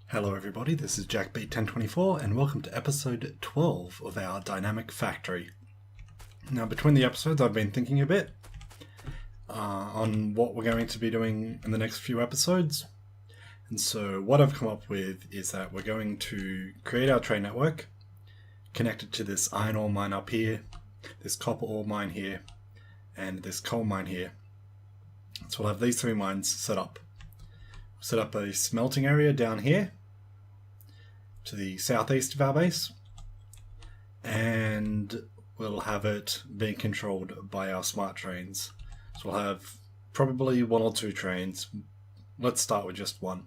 Hello everybody, this is JackB1024 and welcome to episode 12 of our Dynamic Factory. Now between the episodes I've been thinking a bit on what we're going to be doing in the next few episodes. And so what I've come up with is that we're going to create our train network, connect it to this iron ore mine up here, this copper ore mine here, and this coal mine here. So we'll have these three mines set up. Set up a smelting area down here to the southeast of our base, and we'll have it being controlled by our smart trains. So we'll have probably one or two trains. Let's start with just one,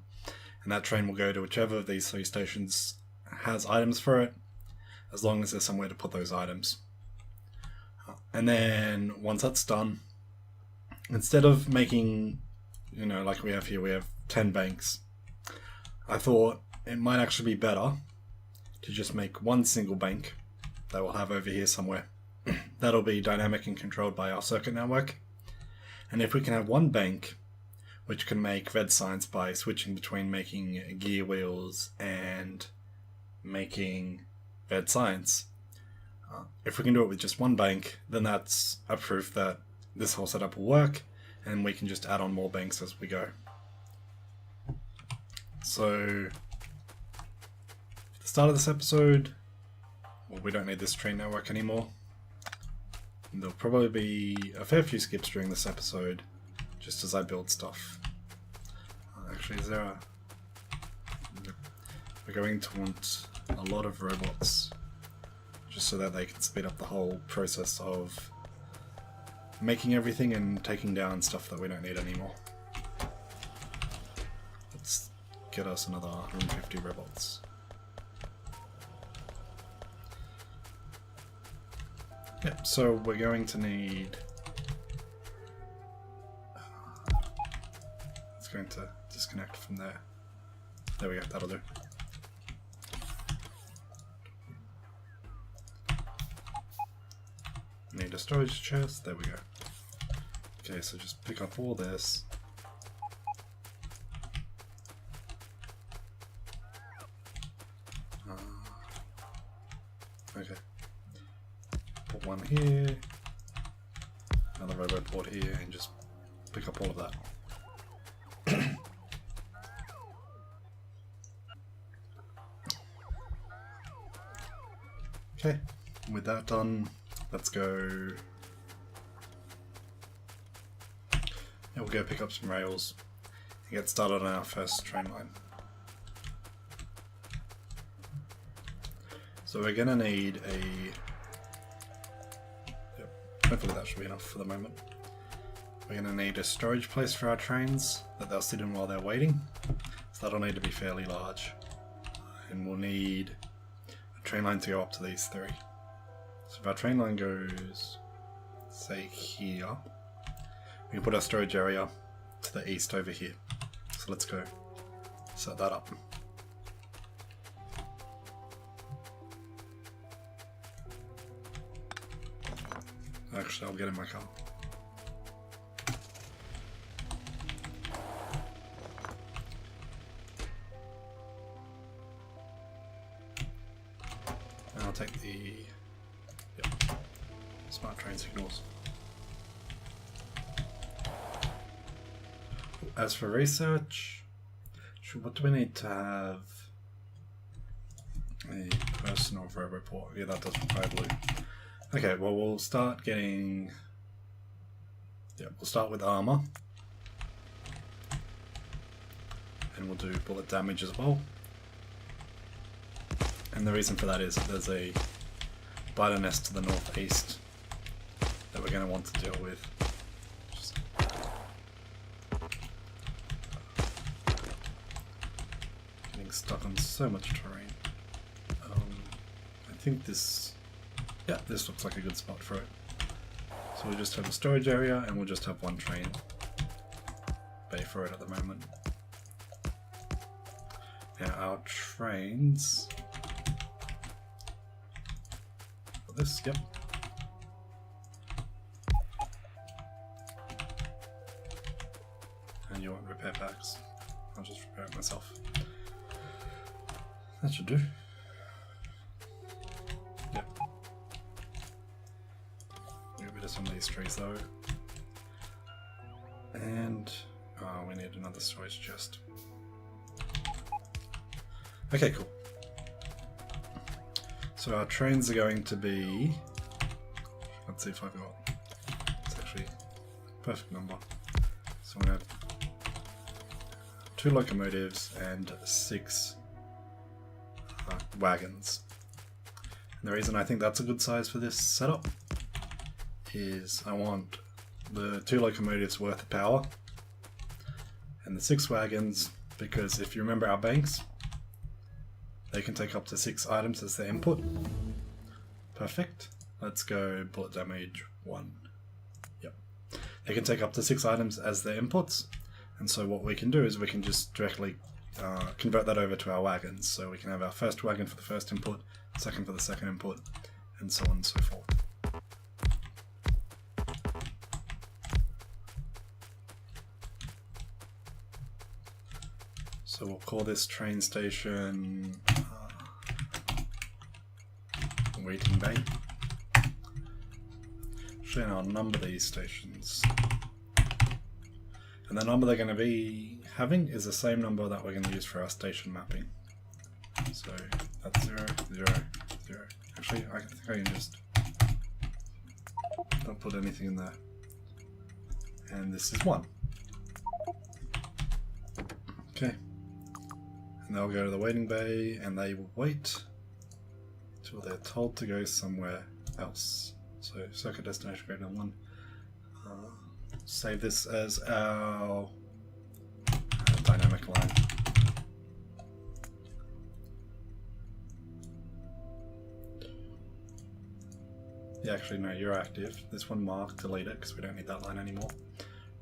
and that train will go to whichever of these three stations has items for it, as long as there's somewhere to put those items. And then once that's done, instead of making, like we have here, we have 10 banks, I thought it might actually be better to just make one single bank that we'll have over here somewhere. That'll be dynamic and controlled by our circuit network. And if we can have one bank which can make red signs by switching between making gear wheels and making red signs, if we can do it with just one bank, then that's a proof that this whole setup will work, and we can just add on more banks as we go. So, at the start of this episode, well, we don't need this train network anymore. There'll probably be a fair few skips during this episode, just as I build stuff. Actually, is there a... We're going to want a lot of robots, just so that they can speed up the whole process of making everything and taking down stuff that we don't need anymore. Let's get us another 150 robots. Yep, so we're going to need... It's going to disconnect from there. There we go, that'll do. Need a storage chest, there we go. Okay, so just pick up all this. Okay. Put one here, another roboport here, and just pick up all of that. Okay, with that done, let's go. Yeah, we'll go pick up some rails and get started on our first train line. So we're gonna need a... Yep, hopefully that should be enough for the moment. We're gonna need a storage place for our trains that they'll sit in while they're waiting. So that'll need to be fairly large. And we'll need a train line to go up to these three. So if our train line goes, say here, we can put our storage area to the east over here. So let's go set that up. Actually, I'll get in my car. And I'll take the smart train signals. As for research, what do we need to have? A personal roboport. Yeah, that does require blue. Okay, well we'll start getting... Yeah, we'll start with armor. And we'll do bullet damage as well. And the reason for that is that there's a spider nest to the northeast that we're going to want to deal with. Getting stuck on so much terrain. I think this... Yeah, this looks like a good spot for it. So we'll just have a storage area and we'll just have one train bay for it at the moment. Now our trains... For this, yep. And you want repair packs. I'll just repair it myself. That should do. Yep. Get rid of some of these trees though. And we need another storage chest. Okay, cool. So our trains are going to be, let's see if I've got, it's actually a perfect number. So I'm going to have 2 locomotives and 6 wagons. And the reason I think that's a good size for this setup is I want the 2 locomotives worth of power and the 6 wagons, because if you remember our banks, they can take up to 6 items as their input. Perfect. Let's go bullet damage 1. Yep. They can take up to 6 items as their inputs, and so what we can do is we can just directly convert that over to our wagons. So we can have our first wagon for the first input, second for the second input, and so on and so forth. So we'll call this train station waiting bay. Actually, I'll number these stations. And the number they're going to be having is the same number that we're going to use for our station mapping. So that's 0, 0, 0. Actually, I think I can just don't put anything in there. And this is 1. Okay. And they'll go to the waiting bay and they will wait until they're told to go somewhere else. So circuit destination greater than 1. Save this as our dynamic line. Yeah, actually no, you're active. This one marked, delete it because we don't need that line anymore.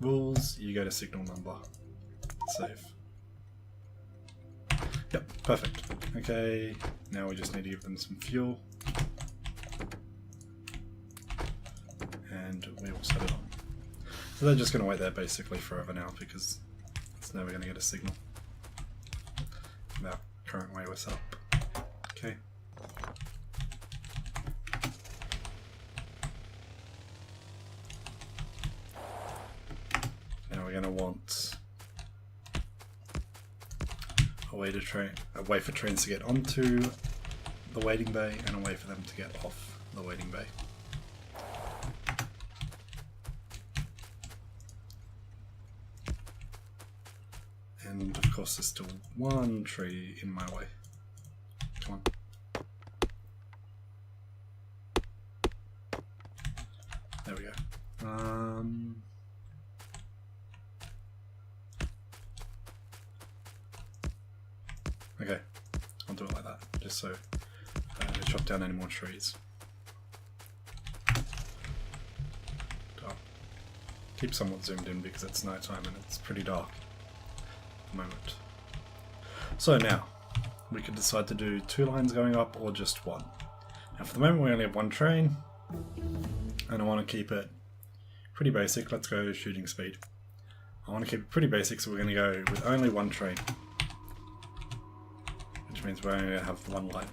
Rules, you go to signal number. Save. Yep, perfect. Okay, now we just need to give them some fuel. And we will set it on. So they're just going to wait there basically forever now because it's never going to get a signal. That current way we're set up. Okay. Now we're going to want a way for trains to get onto the waiting bay and a way for them to get off the waiting bay. And of course there's still one tree in my way. Come on. There we go. Okay, I'll do it like that, just so I don't chop down any more trees. I'll keep somewhat zoomed in because it's night time and it's pretty dark at the moment. So now, we could decide to do 2 lines going up or just 1. Now for the moment we only have 1 train, and I want to keep it pretty basic. Let's go shooting speed. I want to keep it pretty basic, so we're going to go with only 1 train. Which means we're only going to have 1 line.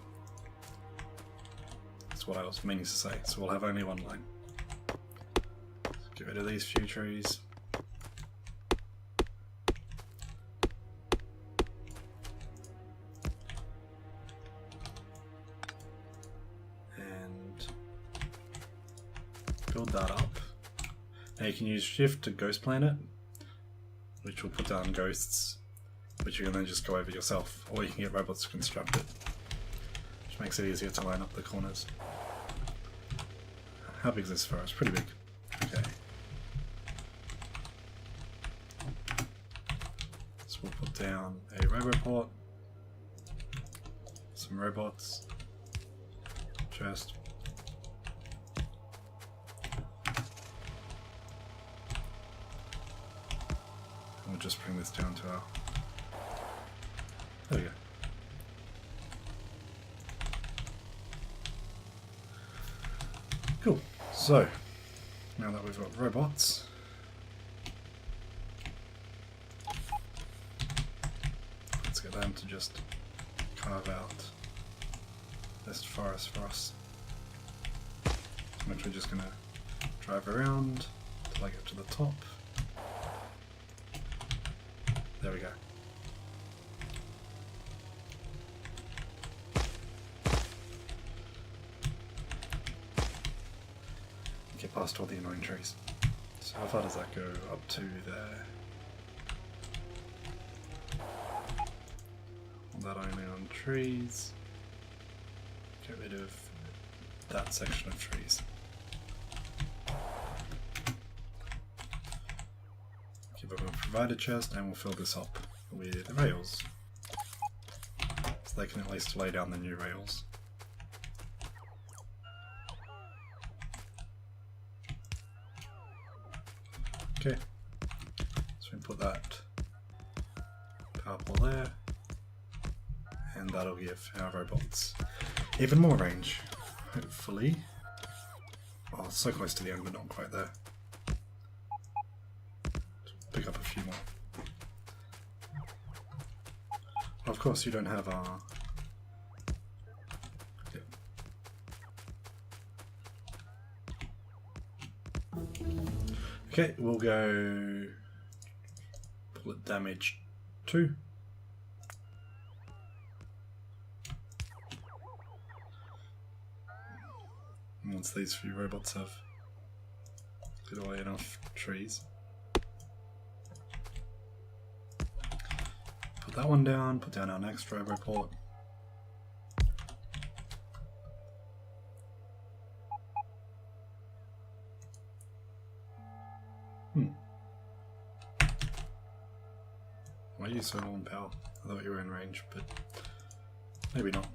That's what I was meaning to say, so we'll have only 1 line. Let's get rid of these few trees. And build that up. Now you can use shift to ghost plan it, which will put down ghosts, which you can then just go over yourself, or you can get robots to construct it, which makes it easier to line up the corners. How big is this forest? Pretty big. Okay. So we'll put down a roboport, some robots, chest. And we'll just bring this down to our... There we go. Cool. So, now that we've got robots, let's get them to just carve out this forest for us, which we're just going to drive around until I get to the top. There we go. Get past all the annoying trees. So how far does that go? Up to there. That only on trees. Get rid of that section of trees. Give everyone a provider chest and we'll fill this up with rails. So they can at least lay down the new rails. Okay, so we put that power pole there. And that'll give our robots even more range, hopefully. Oh, so close to the end, but not quite there. Pick up a few more. Of course, you don't have our... Yep. Okay, we'll go... bullet damage 2. Once these few robots have cleared away enough trees. Put that one down, put down our next roboport. Why are you so low on power? I thought you were in range, but maybe not.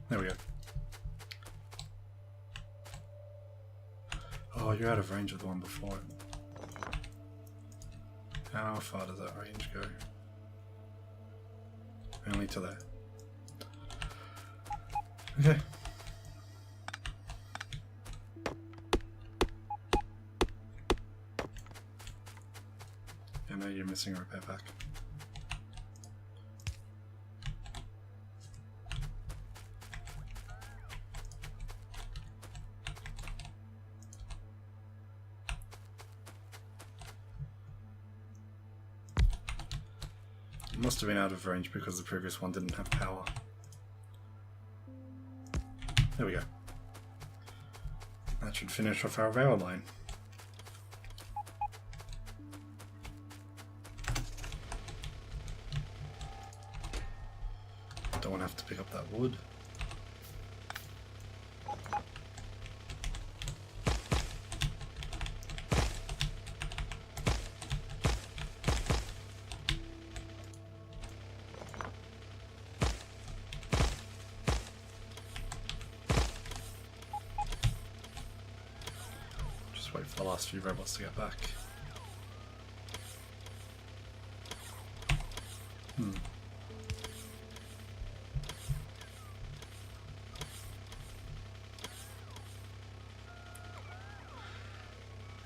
There we go. Oh, you're out of range of the one before it. How far does that range go? Only to there. Okay. I know you're missing a repair pack. Must have been out of range because the previous one didn't have power. There we go. That should finish off our rail line. Don't want to have to pick up that wood. Wait for the last few robots to get back.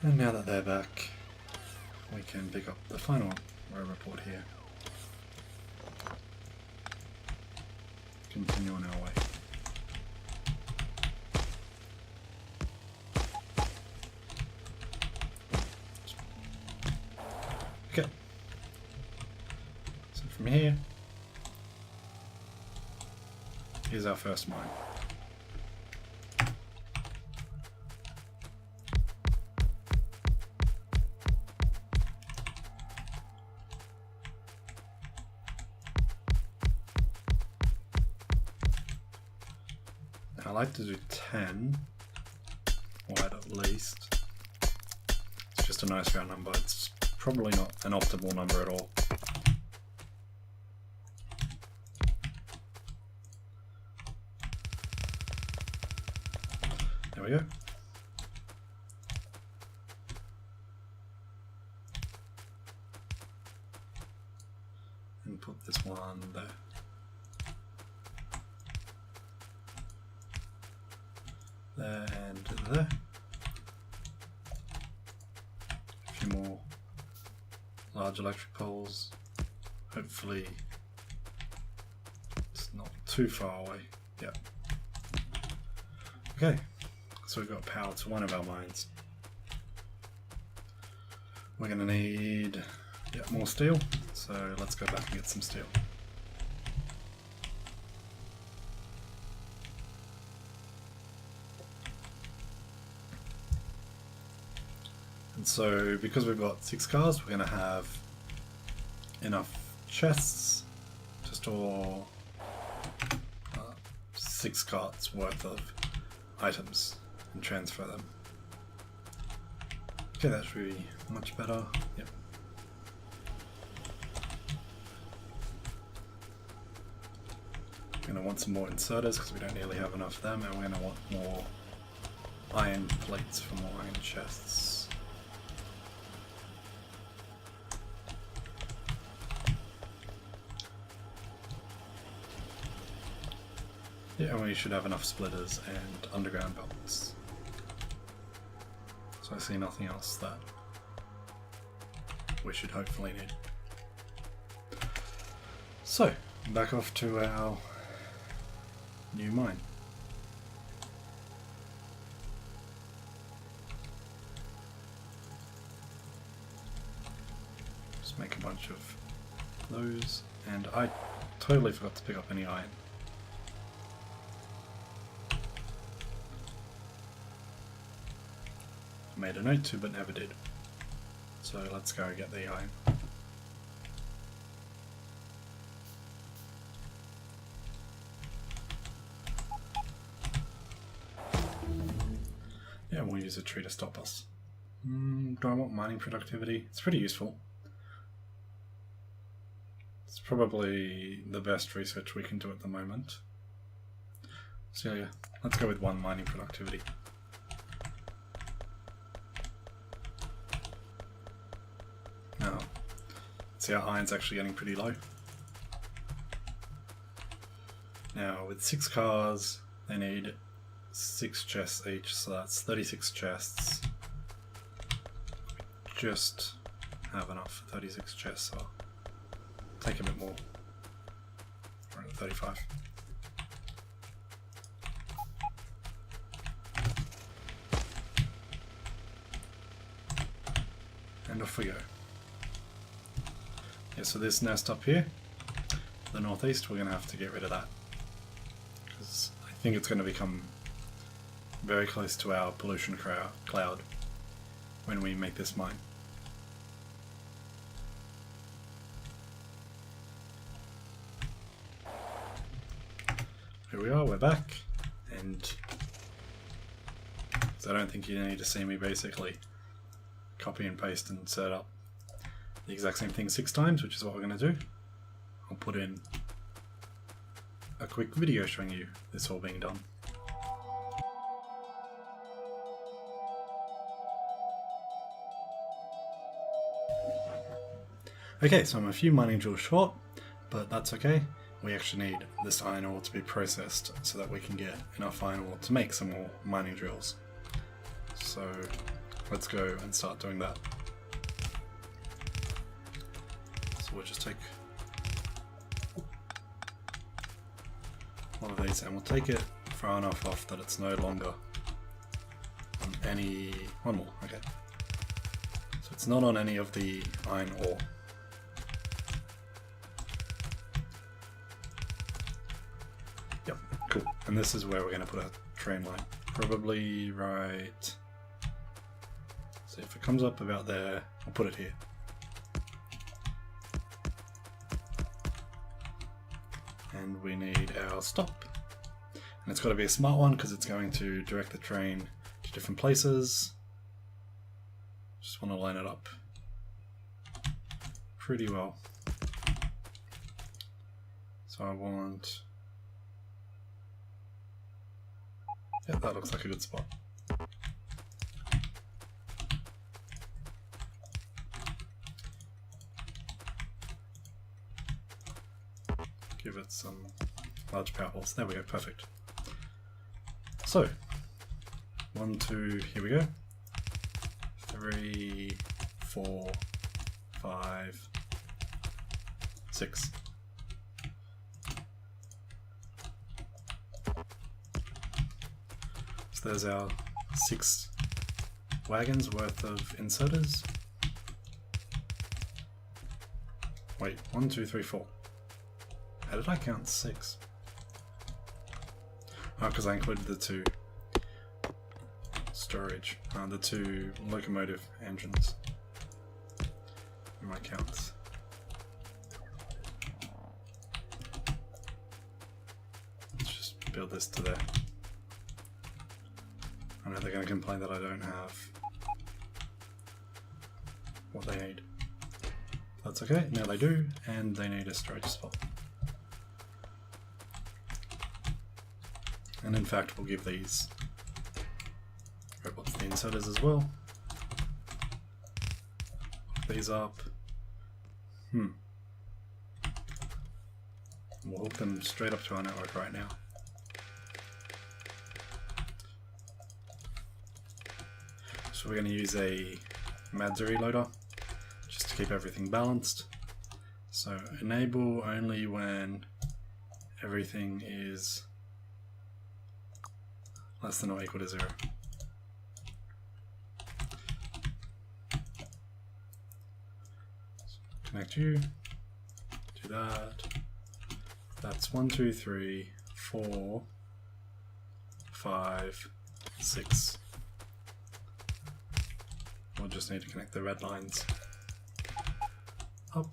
And now that they're back, we can pick up the final roboport here. Continue on our way. Okay, so from here, here's our first mine. Now I like to do 10, or at least. It's just a nice round number. It's probably not an optimal number at all. There we go. And put this one there. There and there. A few more large electric poles. Hopefully it's not too far away. Yep. Okay, so we've got power to one of our mines. We're going to need more steel, so let's go back and get some steel. And so because we've got 6 cars, we're going to have enough chests to store 6 carts worth of items and transfer them. Okay, that should be much better. Yep. We're going to want some more inserters because we don't nearly have enough of them, and we're going to want more iron plates for more iron chests. Yeah, and we should have enough splitters and underground belts. So I see nothing else that we should hopefully need. So, back off to our new mine. Just make a bunch of those, and I totally forgot to pick up any iron. Made a note to, but never did. So let's go get the iron. Yeah, we'll use a tree to stop us. Do I want mining productivity? It's pretty useful. It's probably the best research we can do at the moment. So yeah, let's go with 1 mining productivity. Now, see our iron's actually getting pretty low. Now with 6 cars, they need 6 chests each, so that's 36 chests. We just have enough for 36 chests, so I'll take a bit more. We're at 35. And off we go. Yeah, so this nest up here, the northeast, we're going to have to get rid of that. Because I think it's going to become very close to our pollution cloud when we make this mine. Here we are, we're back, and so I don't think you need to see me basically copy and paste and set up the exact same thing 6 times, which is what we're going to do. I'll put in a quick video showing you this all being done. Okay, so I'm a few mining drills short, but that's okay. We actually need this iron ore to be processed so that we can get enough iron ore to make some more mining drills. So let's go and start doing that. So we'll just take one of these and we'll take it far enough off that it's no longer on any... one more, okay. So it's not on any of the iron ore. Yep, cool. And this is where we're going to put a train line. Probably right... so if it comes up about there, I'll put it here. And we need our stop. And it's got to be a smart one because it's going to direct the train to different places. Just want to line it up pretty well. So I want... yeah, that looks like a good spot. Give it some large power holes. There we go, perfect. So, 1, 2, here we go. 3, 4, 5, 6. So there's our 6 wagons worth of inserters. Wait, 1, 2, 3, 4. How did I count 6? Oh, because I included the 2 storage, the 2 locomotive engines in my counts. Let's just build this to there. I know they're going to complain that I don't have what they need. That's okay, now they do, and they need a storage spot. And in fact, we'll give these robots the inserters as well. Hook these up. We'll hook them straight up to our network right now. So we're going to use a Factory loader just to keep everything balanced. So enable only when everything is less than or equal to 0. Connect you, do that. That's 1, 2, 3, 4, 5, 6. We'll just need to connect the red lines up.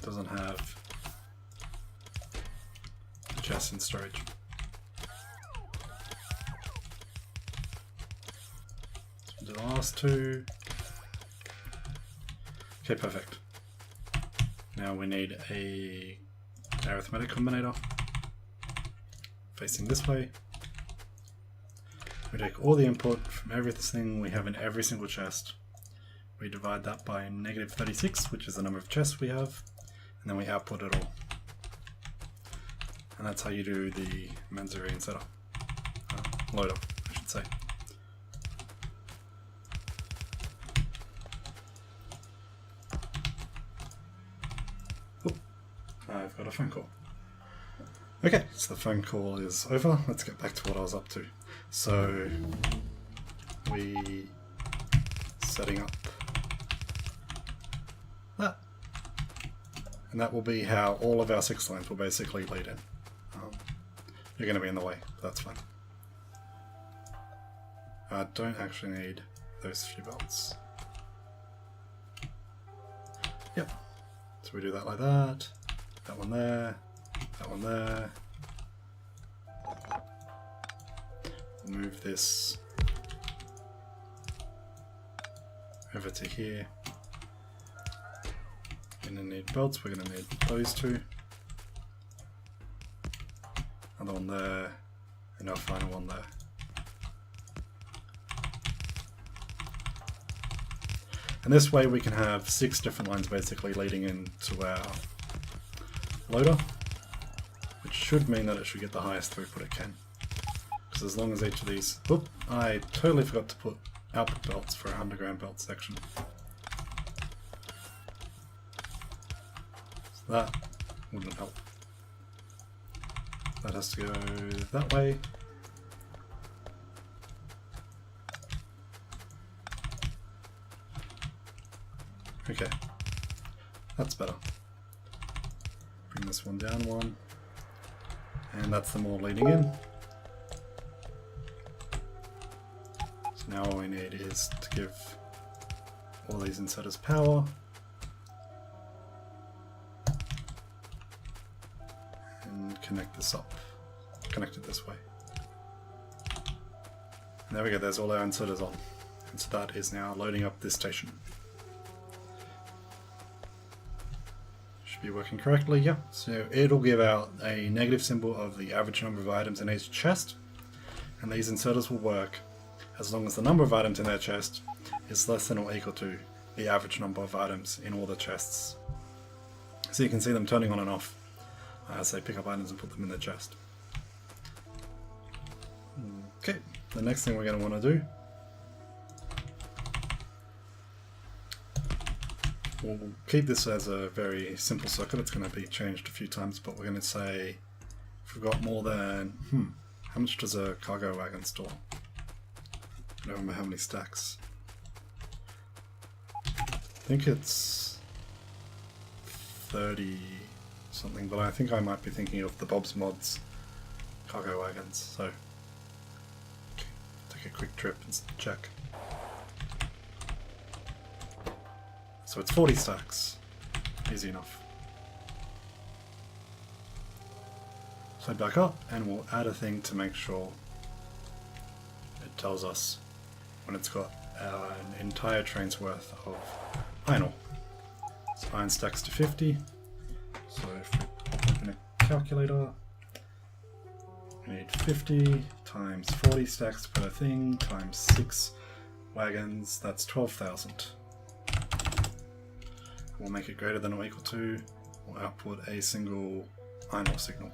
Doesn't have the chest and storage. So the last 2. Okay, perfect. Now we need a arithmetic combinator facing this way. We take all the input from everything we have in every single chest. We divide that by -36, which is the number of chests we have. And then we output it all. And that's how you do the Factory inserter. Loader, I should say. Oh, I've got a phone call. Okay, so the phone call is over. Let's get back to what I was up to. So, we setting up that. And that will be how all of our 6 lines will basically lead in. You're going to be in the way, but that's fine. I don't actually need those few belts. Yep. So we do that like that. That one there. That one there. We'll move this over to here. We're going to need belts, we're going to need those 2. Another one there, and our final one there. And this way we can have 6 different lines basically leading into our loader, which should mean that it should get the highest throughput it can. Because as long as each of these... Oop, I totally forgot to put output belts for our underground belt section. That wouldn't help. That has to go that way. Okay, that's better. Bring this one down 1. And that's them all leading in. So now all we need is to give all these inserters power. Connect this up, connect it this way. And there we go, there's all our inserters on. And so that is now loading up this station. Should be working correctly, yeah. So it'll give out a negative symbol of the average number of items in each chest. And these inserters will work as long as the number of items in their chest is less than or equal to the average number of items in all the chests. So you can see them turning on and off as they pick up items and put them in the chest. Okay, the next thing we're going to want to do, we'll keep this as a very simple circuit. It's going to be changed a few times, but we're going to say if we've got more than, how much does a cargo wagon store? I don't remember how many stacks. I think it's 30 something, but I think I might be thinking of the Bob's Mods cargo wagons, so take a quick trip and check. So it's 40 stacks. Easy enough. So back up and we'll add a thing to make sure it tells us when it's got an entire train's worth of iron ore. So iron stacks to 50. So if we open a calculator, we need 50 times 40 stacks per thing times 6 wagons, that's 12,000. We'll make it greater than or equal to, we'll output a single iron ore signal.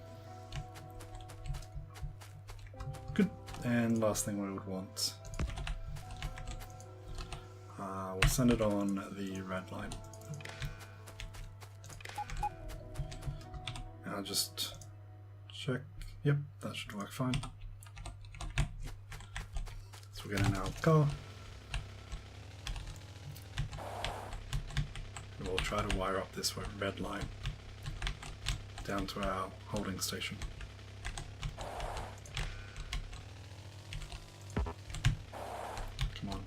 Good, and last thing we would want, we'll send it on the red line. And I'll just check, yep, that should work fine. So we're getting our car. And we'll try to wire up this red line down to our holding station. Come on.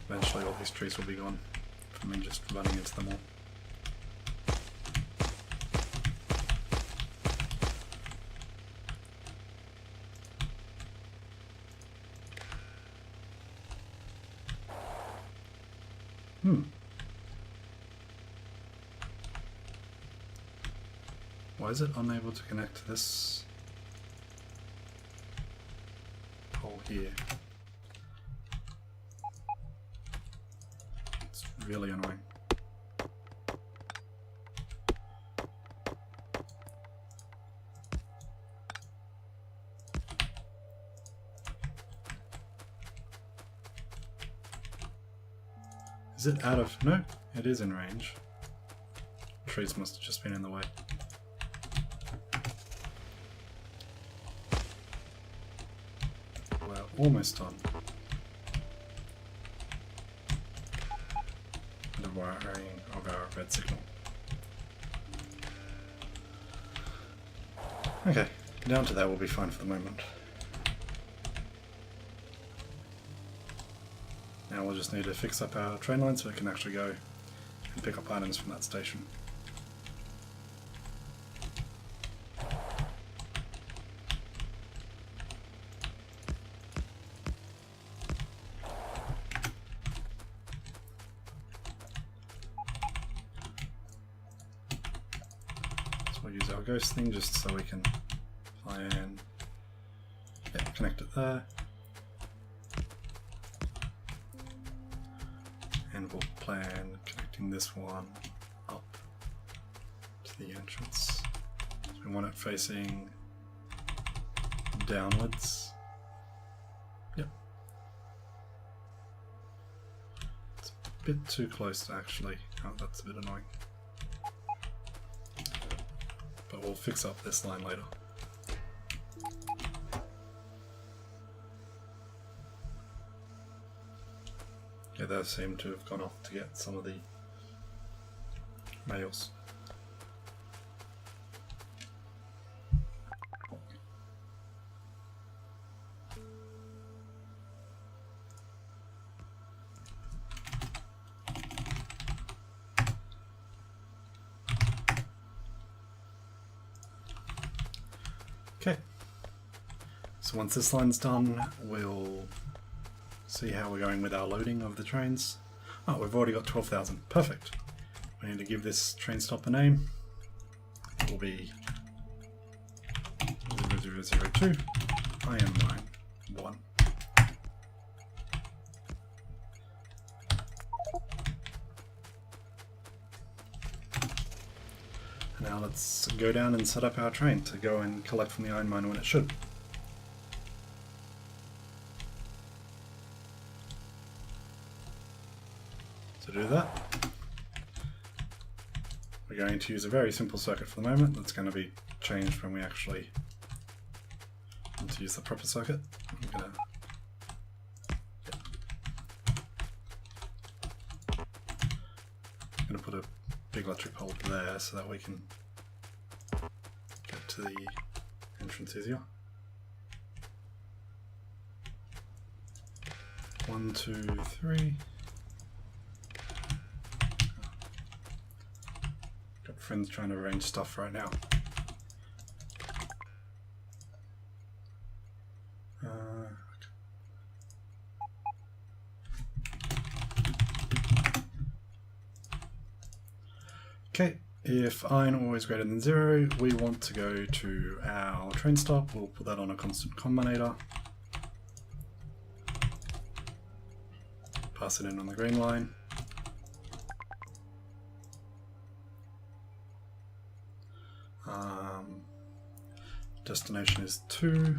Eventually all these trees will be gone from me just running into them all. Why is it unable to connect to this pole here? It's really annoying. Is it out of... No, it is in range. Trees must have just been in the way. We're almost done. The wiring of our red signal. Okay, down to that will be fine for the moment. Now we'll just need to fix up our train line so it can actually go and pick up items from that station. So we'll use our ghost thing just so we can try and connect it there. And we'll plan connecting this one up to the entrance. So we want it facing downwards. Yep. It's a bit too close actually. Oh, that's a bit annoying. But we'll fix up this line later. Yeah, they seem to have gone off to get some of the males. Okay, so once this line's done, we'll see how we're going with our loading of the trains. Oh, we've already got 12,000. Perfect. We need to give this train stop a name. It will be 0002 IM91. Now let's go down and set up our train to go and collect from the iron mine when it should. To do that, we're going to use a very simple circuit for the moment that's going to be changed when we actually want to use the proper circuit. I'm going to put a big electric pole there so that we can get to the entrance easier. 1, 2, 3. Got friends trying to arrange stuff right now. Okay, if iron ore is greater than 0, we want to go to our train stop. We'll put that on a constant combinator. Pass it in on the green line. Destination is 2.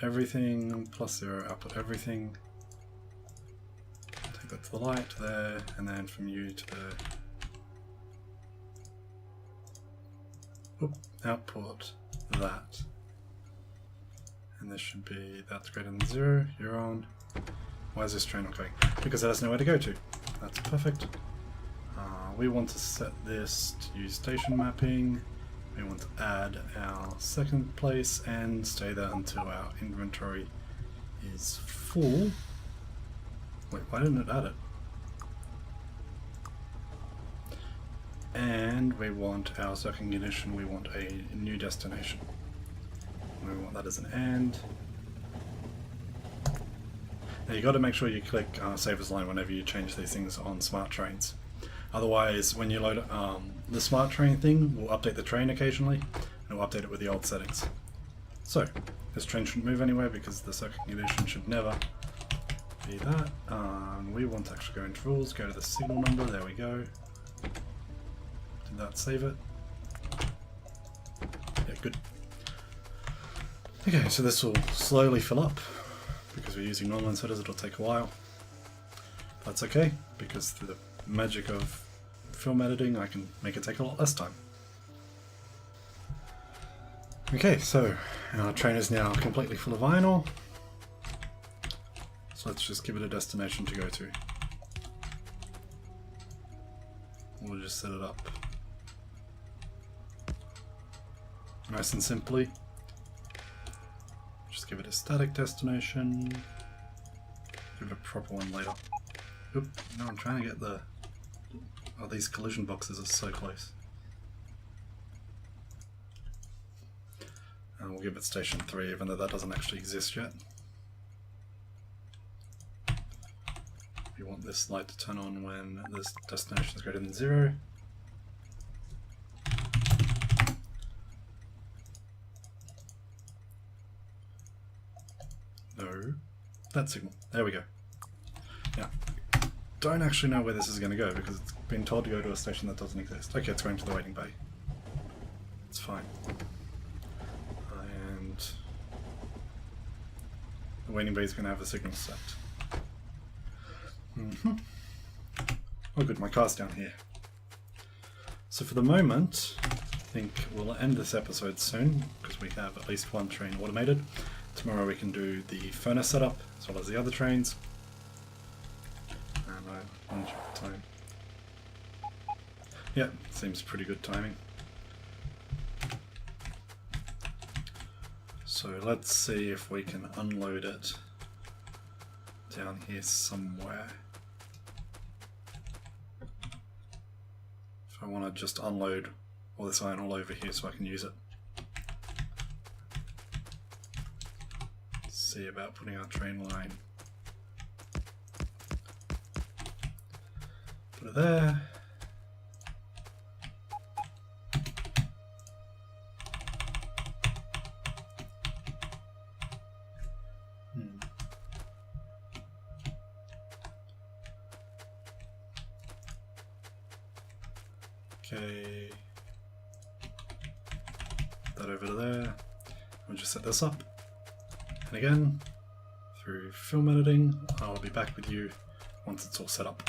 Everything plus 0, output everything. Take that to the light there, and then from you to the output that. And this should be that's greater than 0. You're on. Why is this train not going? Because it has nowhere to go to. That's perfect. We want to set this to use station mapping. We want to add our second place and stay there until our inventory is full. Wait, why didn't it add it? And we want our second condition, we want a new destination. We want that as an AND. Now you got to make sure you click save as line whenever you change these things on smart trains. Otherwise, when you load the smart train thing, we'll update the train occasionally, and we'll update it with the old settings. So, this train shouldn't move anywhere because the circuit condition should never be that. We want to actually go into rules, go to the signal number, there we go. Did that save it? Yeah, good. Okay, so this will slowly fill up. Because we're using non-line setters, it'll take a while. That's okay, because through the magic of film editing, I can make it take a lot less time. Okay, so our train is now completely full of iron ore. So let's just give it a destination to go to. We'll just set it up nice and simply. Just give it a static destination. Give it a proper one later. Oop, no, I'm trying to get the... Oh, these collision boxes are so close. And we'll give it station 3, even though that doesn't actually exist yet. We want this light to turn on when this destination is greater than 0. No, that signal. There we go. Now, don't actually know where this is going to go because it's been told to go to a station that doesn't exist. Okay, it's going to the waiting bay. It's fine. And the waiting bay is going to have a signal set. Oh good, my car's down here. So for the moment, I think we'll end this episode soon because we have at least one train automated. Tomorrow we can do the furnace setup as well as the other trains. And I want to check the time. Yeah, seems pretty good timing. So let's see if we can unload it down here somewhere. If I want to just unload all this iron all over here so I can use it. See about putting our train line. Put it there. Okay, that over to there. We'll just set this up, and again through film editing I'll be back with you once it's all set up.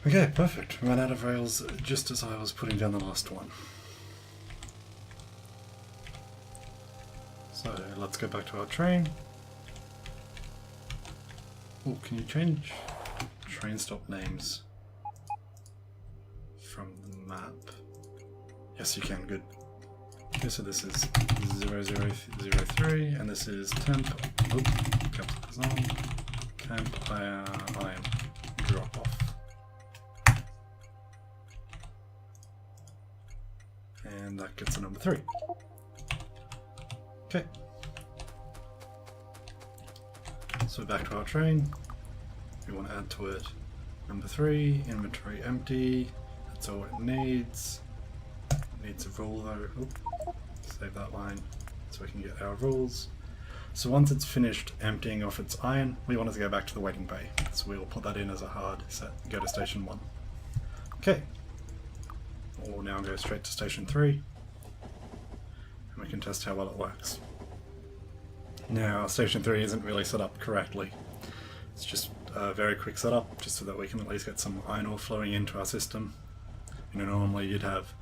Okay, perfect. Ran out of rails just as I was putting down the last one. So let's go back to our train. Oh, can you change train stop names from the map? Yes, you can. Good. Okay, so this is 0003 and this is temp. Oh, capital is on. Temp iron drop off. And that gets a number 3. Okay. So back to our train. We want to add to it number 3, inventory empty. That's all it needs. It needs a rule though. Oop. Save that line so we can get our rules. So once it's finished emptying off its iron, we want it to go back to the waiting bay. So we'll put that in as a hard set. Go to station 1. Okay. We'll now go straight to station 3 and we can test how well it works. Now station 3 isn't really set up correctly. It's just a very quick setup just so that we can at least get some iron ore flowing into our system. You know, normally you'd have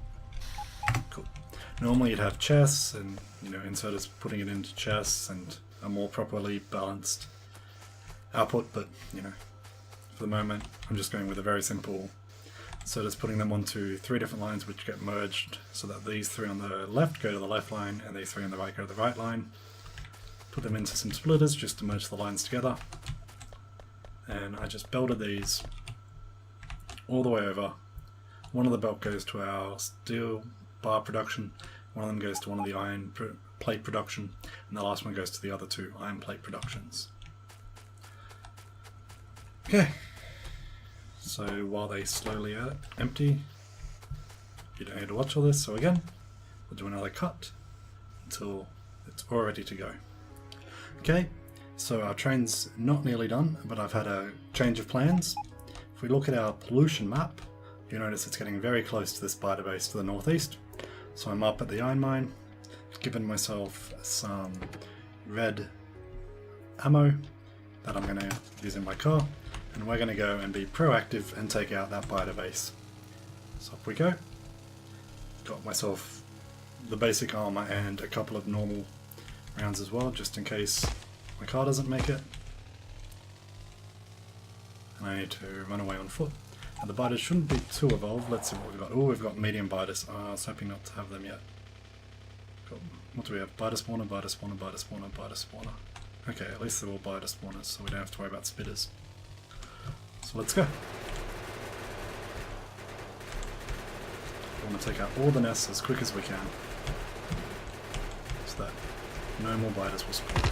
chests and, you know, inserters putting it into chests and a more properly balanced output, but, you know, for the moment I'm just going with a very simple inserters, putting them onto 3 different lines which get merged so that these 3 on the left go to the left line and these 3 on the right go to the right line. Put them into some splitters just to merge the lines together, and I just belted these all the way over. One of the belt goes to our steel bar production, one of them goes to one of the iron plate production, and the last one goes to the other 2 iron plate productions. Okay, so while they slowly empty, you don't need to watch all this, so again, we'll do another cut until it's all ready to go. Okay, so our train's not nearly done, but I've had a change of plans. If we look at our pollution map, you notice it's getting very close to this spider base to the northeast. So I'm up at the iron mine, giving myself some red ammo that I'm going to use in my car, and we're going to go and be proactive and take out that spider base. So up we go. Got myself the basic armor and a couple of normal rounds as well, just in case my car doesn't make it. And I need to run away on foot. And the biters shouldn't be too evolved. Let's see what we've got. Oh, we've got medium biters. I was hoping not to have them yet. What do we have? Biter spawner, biter spawner, biter spawner, biter spawner. Okay, at least they're all biter spawners, so we don't have to worry about spitters. So let's go. We want to take out all the nests as quick as we can, so that no more biters will spawn.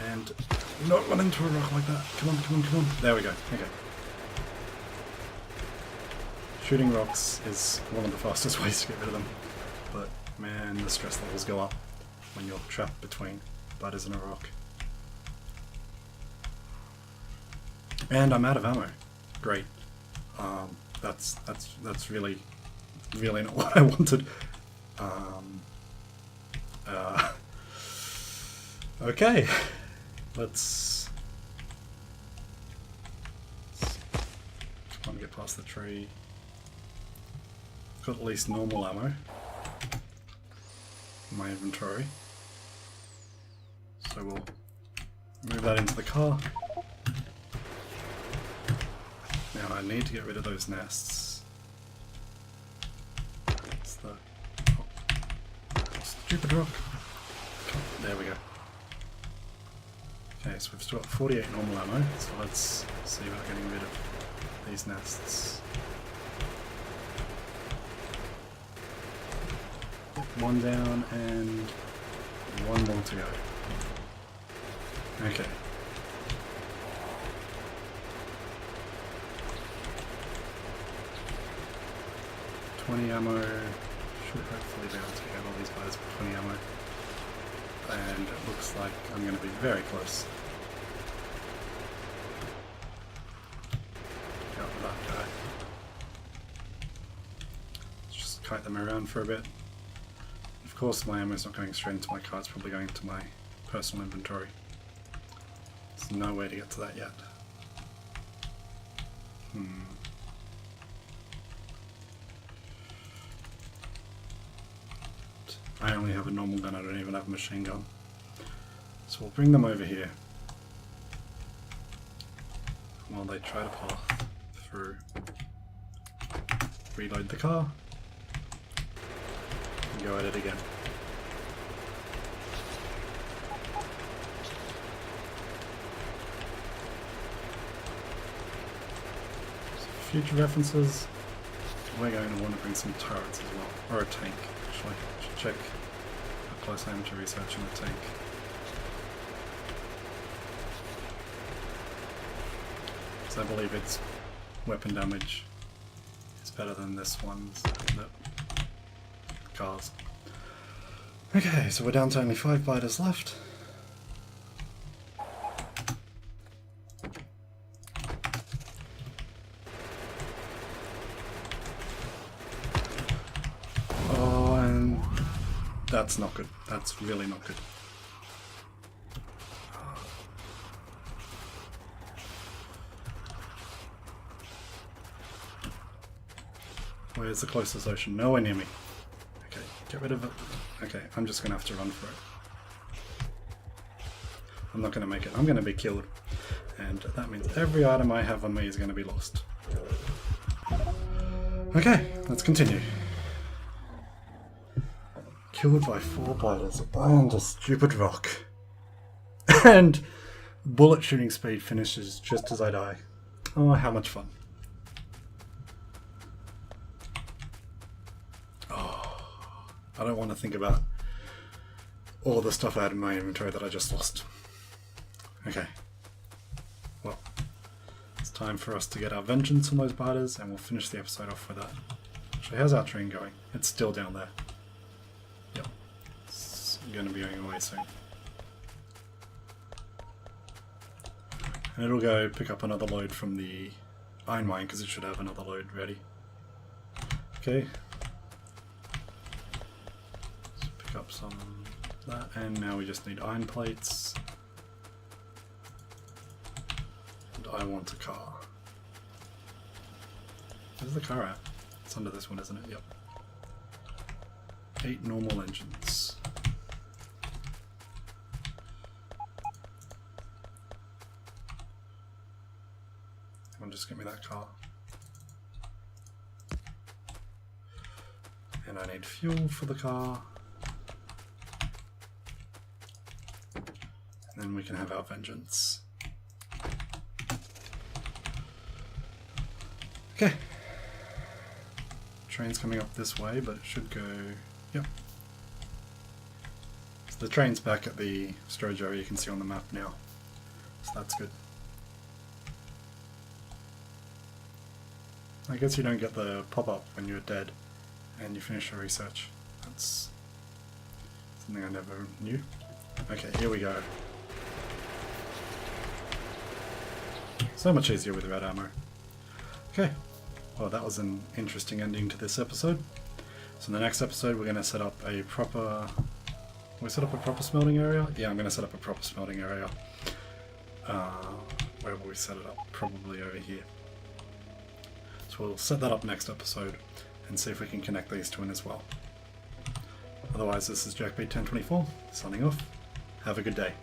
And not run into a rock like that. Come on, come on, come on. There we go. Okay. Shooting rocks is one of the fastest ways to get rid of them, but man, the stress levels go up when you're trapped between biters and a rock. And I'm out of ammo. Great. That's really not what I wanted. Okay, let's come on, get past the tree. Got at least normal ammo in my inventory, so we'll move that into the car. Now I need to get rid of those nests. It's the stupid rock. There we go. Okay, so we've still got 48 normal ammo, so let's see about getting rid of these nests. One down and one more to go. Okay. Ammo. Should hopefully be able to get all these biters with 20 ammo. And it looks like I'm going to be very close. Go with that guy. Let's just kite them around for a bit. Of course my ammo's not going straight into my car, it's probably going into my personal inventory. There's no way to get to that yet. I only have a normal gun, I don't even have a machine gun. So we'll bring them over here while they try to path through. Reload the car and go at it again. So for future references, we're going to want to bring some turrets as well, or a tank actually. Check how close I am to researching the tank. Because I believe its weapon damage is better than this one's, the cars. Okay, so we're down to only 5 biters left. That's not good. That's really not good. Where's the closest ocean? Nowhere near me. Okay, get rid of it. Okay, I'm just going to have to run for it. I'm not going to make it. I'm going to be killed. And that means every item I have on me is going to be lost. Okay, let's continue. Killed by 4 biters and a stupid rock. And bullet shooting speed finishes just as I die. Oh, how much fun. Oh, I don't want to think about all the stuff I had in my inventory that I just lost. Okay. Well, it's time for us to get our vengeance on those biters and we'll finish the episode off with that. Actually, how's our train going? It's still down there. Yep. It's going to be going away soon. And it'll go pick up another load from the iron mine because it should have another load ready. Okay. Let's pick up some of that, and now we just need iron plates. And I want a car. Where's the car at? It's under this one, isn't it? Yep. 8 normal engines. Come on, just get me that car. And I need fuel for the car. And then we can have our vengeance. Okay. Train's coming up this way, but it should go... Yep. So the train's back at the storage area you can see on the map now. So that's good. I guess you don't get the pop-up when you're dead and you finish your research. That's something I never knew. Okay, here we go. So much easier with red ammo. Okay, well that was an interesting ending to this episode. So in the next episode we're going to set up a proper... Will we set up a proper smelting area? Yeah, I'm going to set up a proper smelting area. Where will we set it up? Probably over here. So we'll set that up next episode and see if we can connect these two in as well. Otherwise, this is JackBeat1024 signing off. Have a good day.